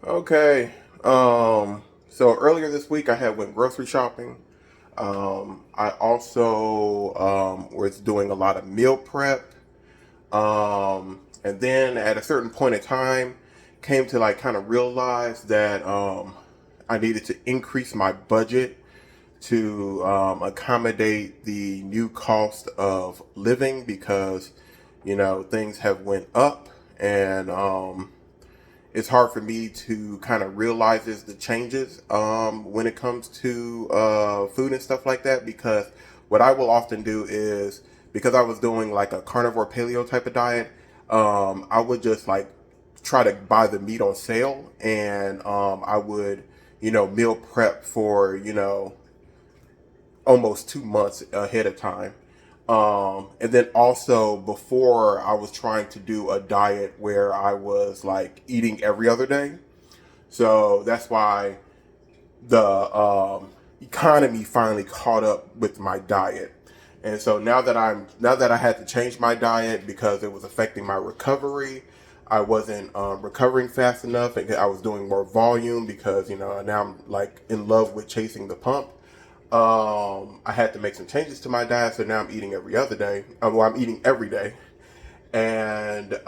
Okay. So earlier this week I had went grocery shopping. I also was doing a lot of meal prep. And then at a certain point in time, came to like kind of realize that I needed to increase my budget to accommodate the new cost of living because things have went up and it's hard for me to kind of realize the changes when it comes to food and stuff like that. Because what I will often do is, because I was doing like a carnivore paleo type of diet, I would just like try to buy the meat on sale, and I would meal prep for almost 2 months ahead of time. And then also before, I was trying to do a diet where I was like eating every other day. So that's why the economy finally caught up with my diet. And so now that I had to change my diet because it was affecting my recovery, I wasn't recovering fast enough, and I was doing more volume because now I'm like in love with chasing the pump. I had to make some changes to my diet, so now I'm eating every other day. Well, I'm eating every day, and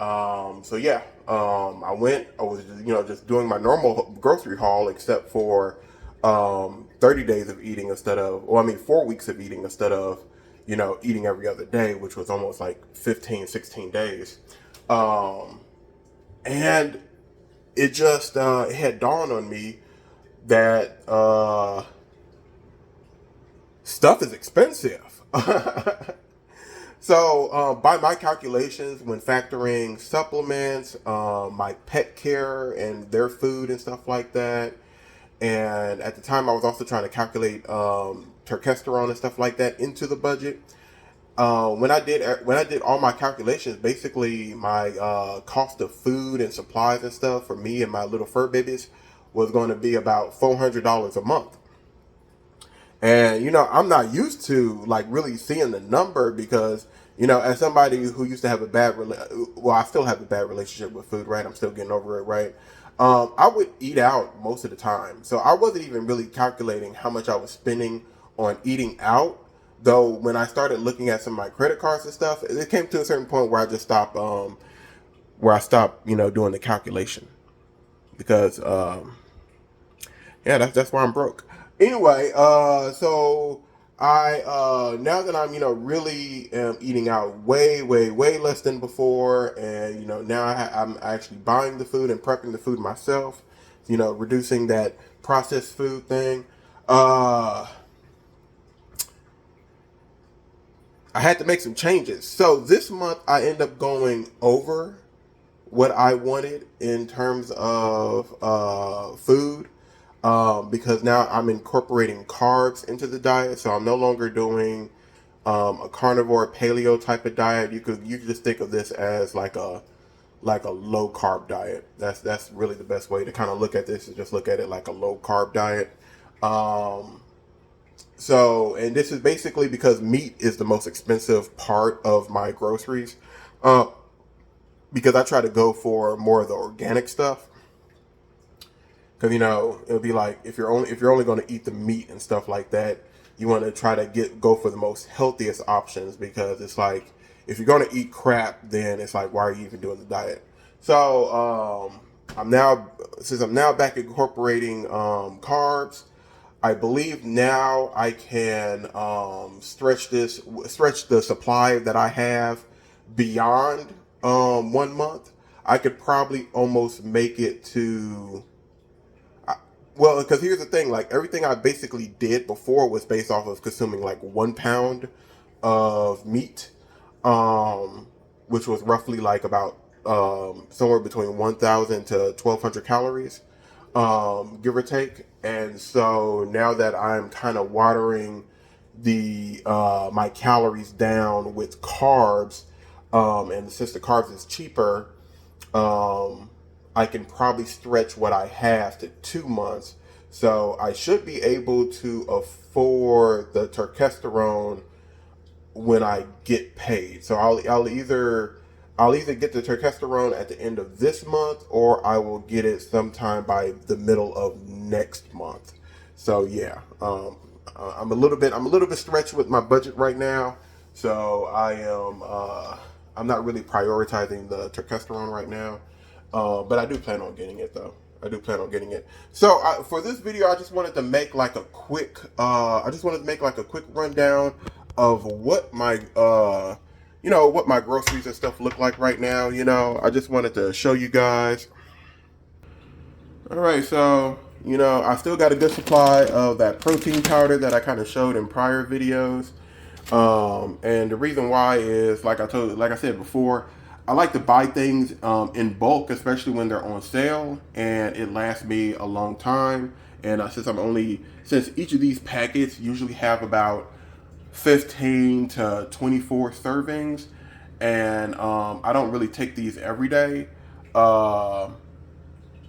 so yeah, I went. I was just doing my normal grocery haul, except for 30 days of eating instead of, well, I mean 4 weeks of eating instead of eating every other day, which was almost like 15, 16 days. Um, and it just it had dawned on me that stuff is expensive. So, by my calculations, when factoring supplements, my pet care and their food and stuff like that, and at the time I was also trying to calculate testosterone and stuff like that into the budget. When I did all my calculations, basically my cost of food and supplies and stuff for me and my little fur babies was going to be about $400 a month. And I'm not used to like really seeing the number because as somebody who used to have well, I still have a bad relationship with food, right? I'm still getting over it, right? I would eat out most of the time, so I wasn't even really calculating how much I was spending on eating out. Though when I started looking at some of my credit cards and stuff, it came to a certain point where I just stopped, where I stopped, doing the calculation because yeah, that's why I'm broke. Anyway, so I now that I'm really am eating out way less than before, and now I'm actually buying the food and prepping the food myself. Reducing that processed food thing. Uh, I had to make some changes. So this month I end up going over what I wanted in terms of food, because now I'm incorporating carbs into the diet. So I'm no longer doing a carnivore paleo type of diet. You could just think of this as like a low carb diet. That's really the best way to kind of look at this, is just look at it like a low carb diet. Um, and this is basically because meat is the most expensive part of my groceries. Uh, because I try to go for more of the organic stuff. Because it'll be like if you're only going to eat the meat and stuff like that, you want to try to go for the most healthiest options, because it's like if you're going to eat crap, then it's like, why are you even doing the diet? So I'm now since I'm now back incorporating carbs. I believe now I can stretch the supply that I have beyond 1 month. I could probably almost make it to, well, because here's the thing, like everything I basically did before was based off of consuming like 1 pound of meat, um, which was roughly like about somewhere between 1,000 to 1,200 calories, give or take. And so now that I'm kind of watering the my calories down with carbs, and since the carbs is cheaper, um, I can probably stretch what I have to 2 months. So I should be able to afford the testosterone when I get paid. So I'll either I'll either get the turkesterone at the end of this month, or I will get it sometime by the middle of next month. So yeah, I'm a little bit stretched with my budget right now. So I'm not really prioritizing the turkesterone right now. But I do plan on getting it though. I do plan on getting it. So for this video, I just wanted to make like a quick. I just wanted to make like a quick rundown of what my what my groceries and stuff look like right now. I just wanted to show you guys. All right, so I still got a good supply of that protein powder that I kind of showed in prior videos. And the reason why is like I said before, I like to buy things in bulk, especially when they're on sale, and it lasts me a long time. And since each of these packets usually have about 15 to 24 servings, and I don't really take these every day.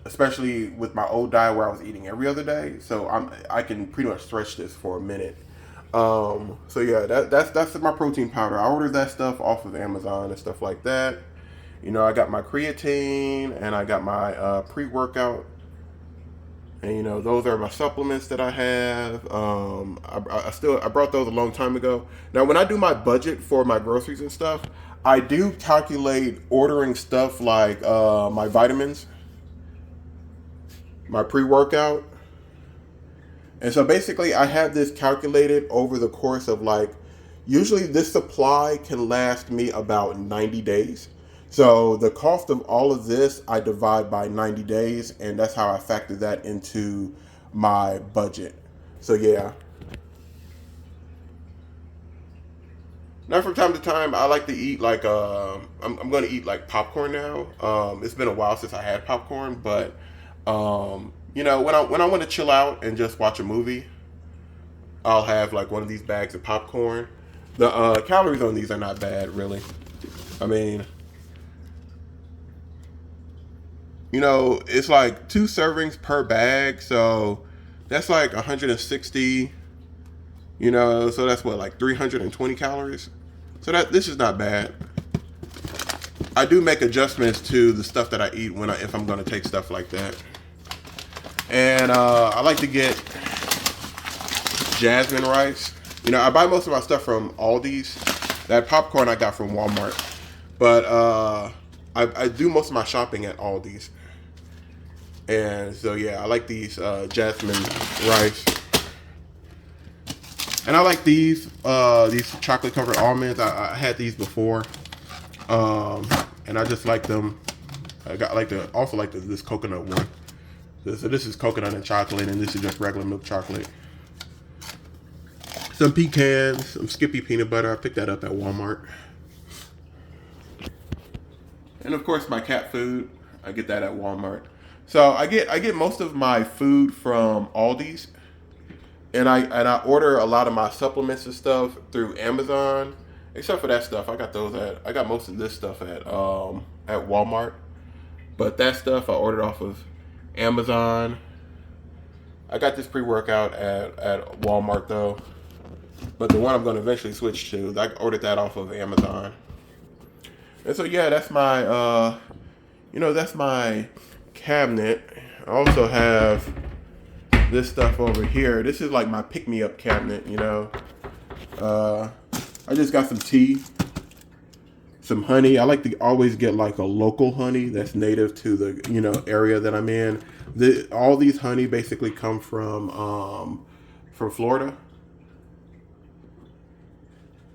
Especially with my old diet where I was eating every other day, so I can pretty much stretch this for a minute. So yeah, that's my protein powder. I ordered that stuff off of Amazon and stuff like that. I got my creatine and I got my pre-workout, and those are my supplements that I have. I brought those a long time ago. Now when I do my budget for my groceries and stuff, I do calculate ordering stuff like my vitamins, my pre-workout. And so basically I have this calculated over the course of usually this supply can last me about 90 days. So the cost of all of this, I divide by 90 days, and that's how I factor that into my budget. So yeah. Now from time to time, I like to eat I'm going to eat like popcorn now. It's been a while since I had popcorn, but when I want to chill out and just watch a movie, I'll have like one of these bags of popcorn. The calories on these are not bad, really. I mean, it's like 2 servings per bag, so that's like 160. So that's what, like 320 calories. So this is not bad. I do make adjustments to the stuff that I eat if I'm going to take stuff like that. And I like to get jasmine rice. I buy most of my stuff from Aldi's. That popcorn I got from Walmart. But I do most of my shopping at Aldi's. And so yeah, I like these jasmine rice. And I like these chocolate covered almonds. I had these before. And I just like them. Also like this coconut one. So this is coconut and chocolate, and this is just regular milk chocolate. Some pecans, some Skippy peanut butter. I picked that up at Walmart. And of course my cat food. I get that at Walmart. So I get most of my food from Aldi's. And I order a lot of my supplements and stuff through Amazon. Except for that stuff. I got most of this stuff at Walmart. But that stuff I ordered off of Amazon. I got this pre-workout at Walmart though, but the one I'm going to eventually switch to, I ordered that off of Amazon. And so yeah, that's my that's my cabinet. I also have this stuff over here. This is like my pick-me-up cabinet. I just got some tea, some honey. I like to always get like a local honey that's native to the area that I'm in. All these honey basically come from Florida,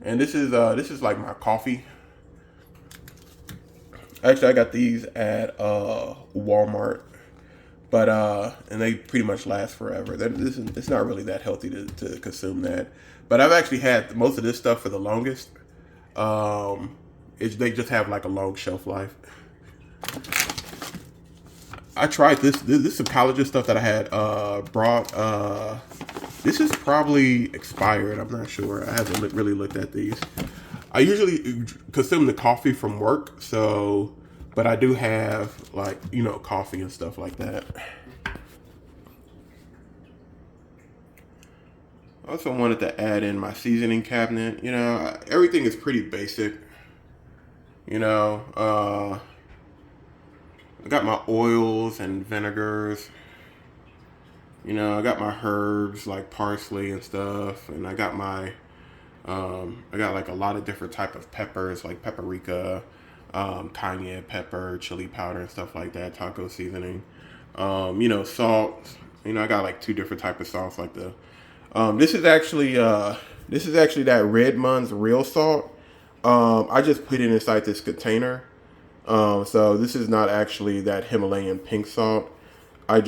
and this is like my coffee. Actually, I got these at Walmart, but and they pretty much last forever. It's not really that healthy to consume that, but I've actually had most of this stuff for the longest. They just have like a long shelf life. I tried this. This is some collagen stuff that I had brought. This is probably expired. I'm not sure. I haven't really looked at these. I usually consume the coffee from work, but I do have coffee and stuff like that. I also wanted to add in my seasoning cabinet. Everything is pretty basic. You know, I got my oils and vinegars. You know, I got my herbs like parsley and stuff, and I got like a lot of different type of peppers like paprika, cayenne pepper, chili powder, and stuff like that. Taco seasoning. You know, salt. You know, I got like two different type of salts like the. This is actually that Redmond's real salt. I just put it inside this container. So this is not actually that Himalayan pink salt. I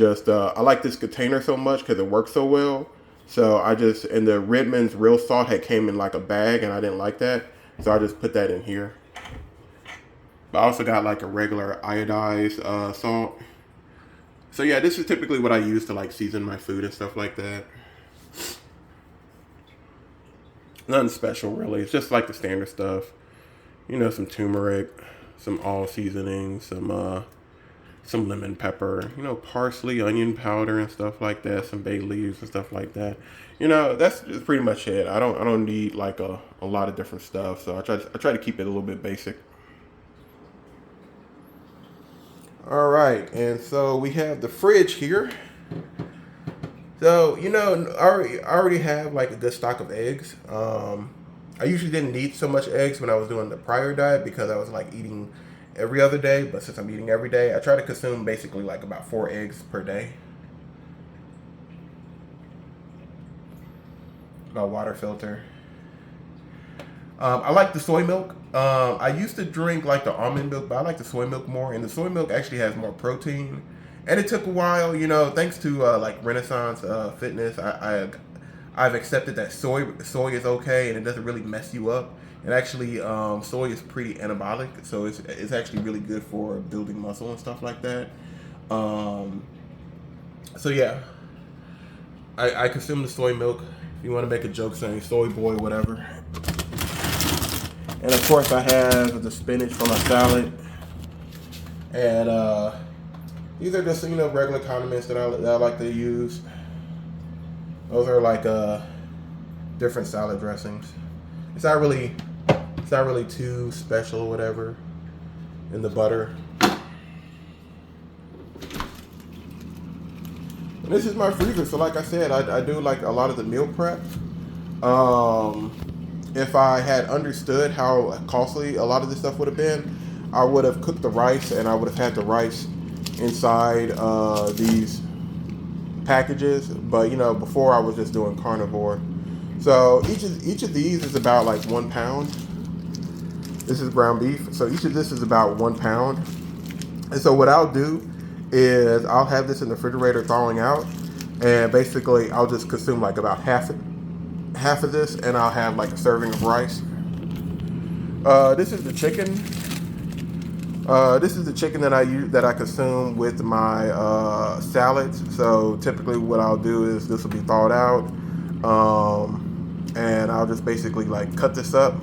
like this container so much because it works so well. So and the Redmond's real salt had came in like a bag and I didn't like that. So I just put that in here. But I also got like a regular iodized salt. So yeah, this is typically what I use to like season my food and stuff like that. Nothing special really. It's just like the standard stuff. You know, some turmeric, some all seasoning, some lemon pepper, you know, parsley, onion powder and stuff like that, some bay leaves and stuff like that. You know, that's pretty much it. I don't need like a lot of different stuff. So I try to keep it a little bit basic. All right, and so we have the fridge here. So, you know, I already have like a good stock of eggs. I usually didn't need so much eggs when I was doing the prior diet because I was like eating every other day. But since I'm eating every day, I try to consume basically like about 4 eggs per day. My water filter. I like the soy milk. I used to drink like the almond milk, but I like the soy milk more. And the soy milk actually has more protein. And it took a while, you know, thanks to like Renaissance Fitness. I've accepted that soy is okay and it doesn't really mess you up. And actually, soy is pretty anabolic, so it's actually really good for building muscle and stuff like that. So yeah, I consume the soy milk. If you want to make a joke saying soy boy, whatever. And of course, I have the spinach for my salad. And these are just, you know, regular condiments that I like to use. Those are like different salad dressings. It's not really too special or whatever. In the butter. And this is my freezer. So like I said, I do like a lot of the meal prep. If I had understood how costly a lot of this stuff would have been, I would have cooked the rice and I would have had the rice inside these packages. But you know, before I was just doing carnivore. So each of these is about like 1 pound. This is ground beef. So each of this is about 1 pound. And so what I'll do is I'll have this in the refrigerator thawing out, and basically I'll just consume like about half of this, and I'll have like a serving of rice. This is the chicken. This is the chicken that I consume with my salads. So typically, what I'll do is this will be thawed out, and I'll just basically like cut this up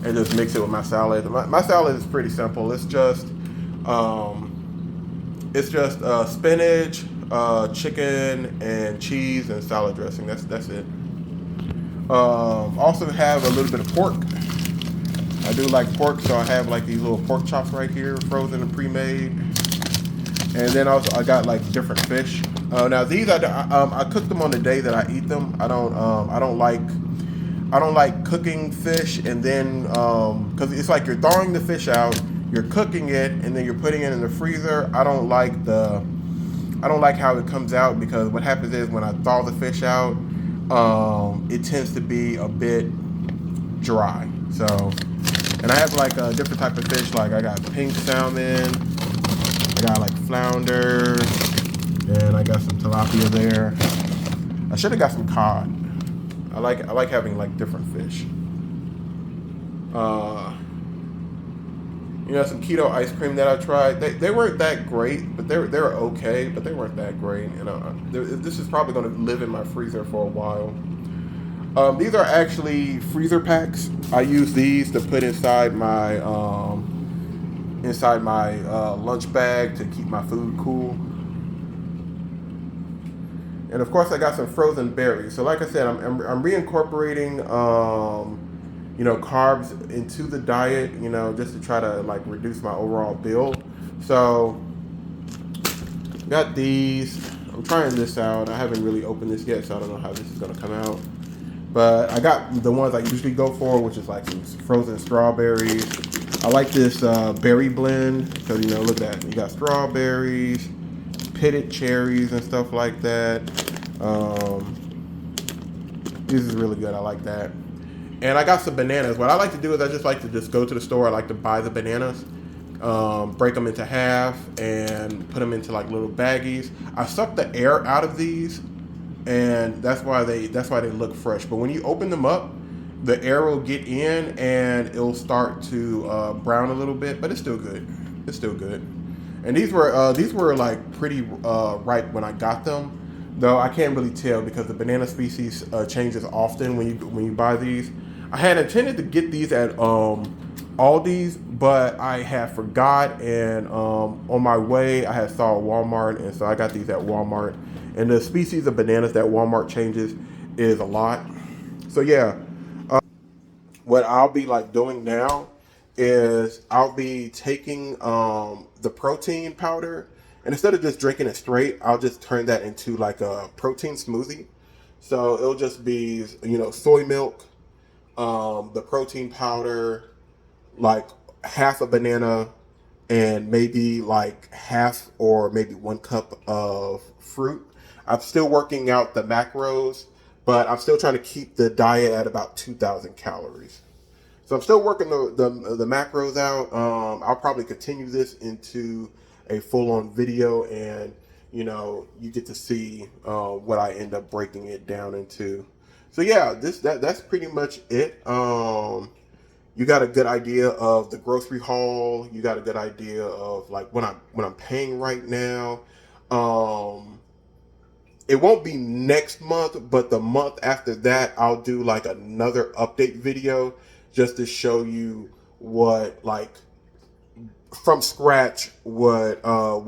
and just mix it with my salad. My salad is pretty simple. It's just spinach, chicken, and cheese and salad dressing. That's it. Also have a little bit of pork. I do like pork, so I have like these little pork chops right here, frozen and pre-made. And then also I got like different fish. Now these I cook them on the day that I eat them. I don't like cooking fish and then because it's like you're thawing the fish out, you're cooking it, and then you're putting it in the freezer. I don't like how it comes out, because what happens is when I thaw the fish out, it tends to be a bit dry. So, and I have like a different type of fish. Like I got pink salmon, I got like flounder, and I got some tilapia there. I should have got some cod. I like having like different fish. You know, some keto ice cream that I tried. They weren't that great, but they were okay, but they weren't that great. And this is probably going to live in my freezer for a while. These are actually freezer packs. I use these to put inside my lunch bag to keep my food cool. And of course, I got some frozen berries. So like I said, I'm reincorporating carbs into the diet, just to try to like reduce my overall bill. So got these. I'm trying this out. I haven't really opened this yet, so I don't know how this is gonna come out. But I got the ones I usually go for, which is like some frozen strawberries. I like this berry blend because look at that. You got strawberries, pitted cherries, and stuff like that. This is really good. I like that. And I got some bananas. What I like to do is I just like to just go to the store. I like to buy the bananas, break them into half, and put them into like little baggies. I suck the air out of these, and that's why they look fresh. But when you open them up, the air will get in and it'll start to brown a little bit, but it's still good. It's still good. And these were like pretty ripe when I got them, though I can't really tell because the banana species changes often when you buy these. I had intended to get these at Aldi's, but I had forgot, and on my way I had saw Walmart, and so I got these at Walmart. And the species of bananas that Walmart changes is a lot. So yeah, what I'll be like doing now is I'll be taking the protein powder, and instead of just drinking it straight, I'll just turn that into like a protein smoothie. So it'll just be soy milk, the protein powder, like half a banana, and maybe like half or maybe 1 cup of fruit. I'm still working out the macros, but I'm still trying to keep the diet at about 2,000 calories. So I'm still working the macros out. I'll probably continue this into a full-on video, and you get to see what I end up breaking it down into. So yeah, that's pretty much it. You got a good idea of the grocery haul. You got a good idea of like what I'm paying right now. It won't be next month, but the month after that, I'll do like another update video just to show you what like from scratch what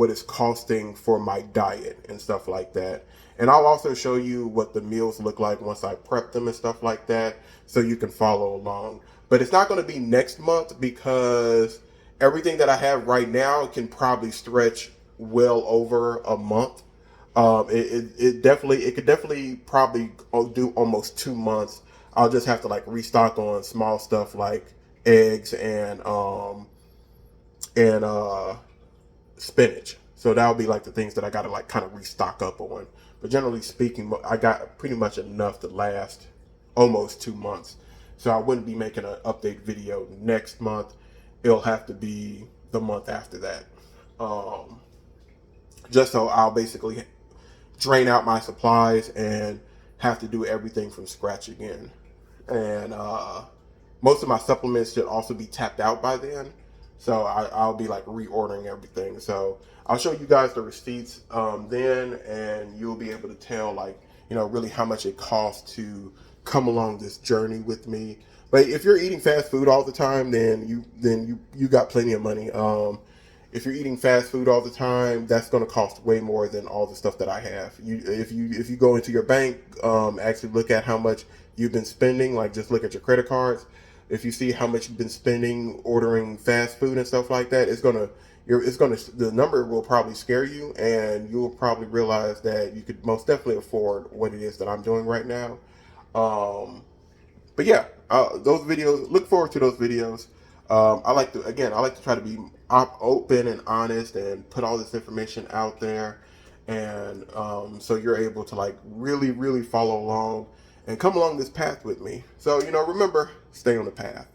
it's costing for my diet and stuff like that. And I'll also show you what the meals look like once I prep them and stuff like that, so you can follow along. But it's not going to be next month because everything that I have right now can probably stretch well over a month. It could definitely probably do almost 2 months. I'll just have to like restock on small stuff like eggs and spinach. So that'll be like the things that I gotta like kind of restock up on. But generally speaking, I got pretty much enough to last almost 2 months. So I wouldn't be making an update video next month. It'll have to be the month after that. Just so I'll basically drain out my supplies and have to do everything from scratch again. And most of my supplements should also be tapped out by then. So I'll be like reordering everything. So I'll show you guys the receipts then, and you'll be able to tell like, really how much it costs to come along this journey with me. But if you're eating fast food all the time, then you got plenty of money. If you're eating fast food all the time, that's going to cost way more than all the stuff that I have. If you go into your bank, actually look at how much you've been spending, like just look at your credit cards. If you see how much you've been spending ordering fast food and stuff like that, the number will probably scare you, and you'll probably realize that you could most definitely afford what it is that I'm doing right now. But yeah, those videos, look forward to those videos. I like to try to be open and honest and put all this information out there, and so you're able to like really follow along and come along this path with me. So remember, stay on the path.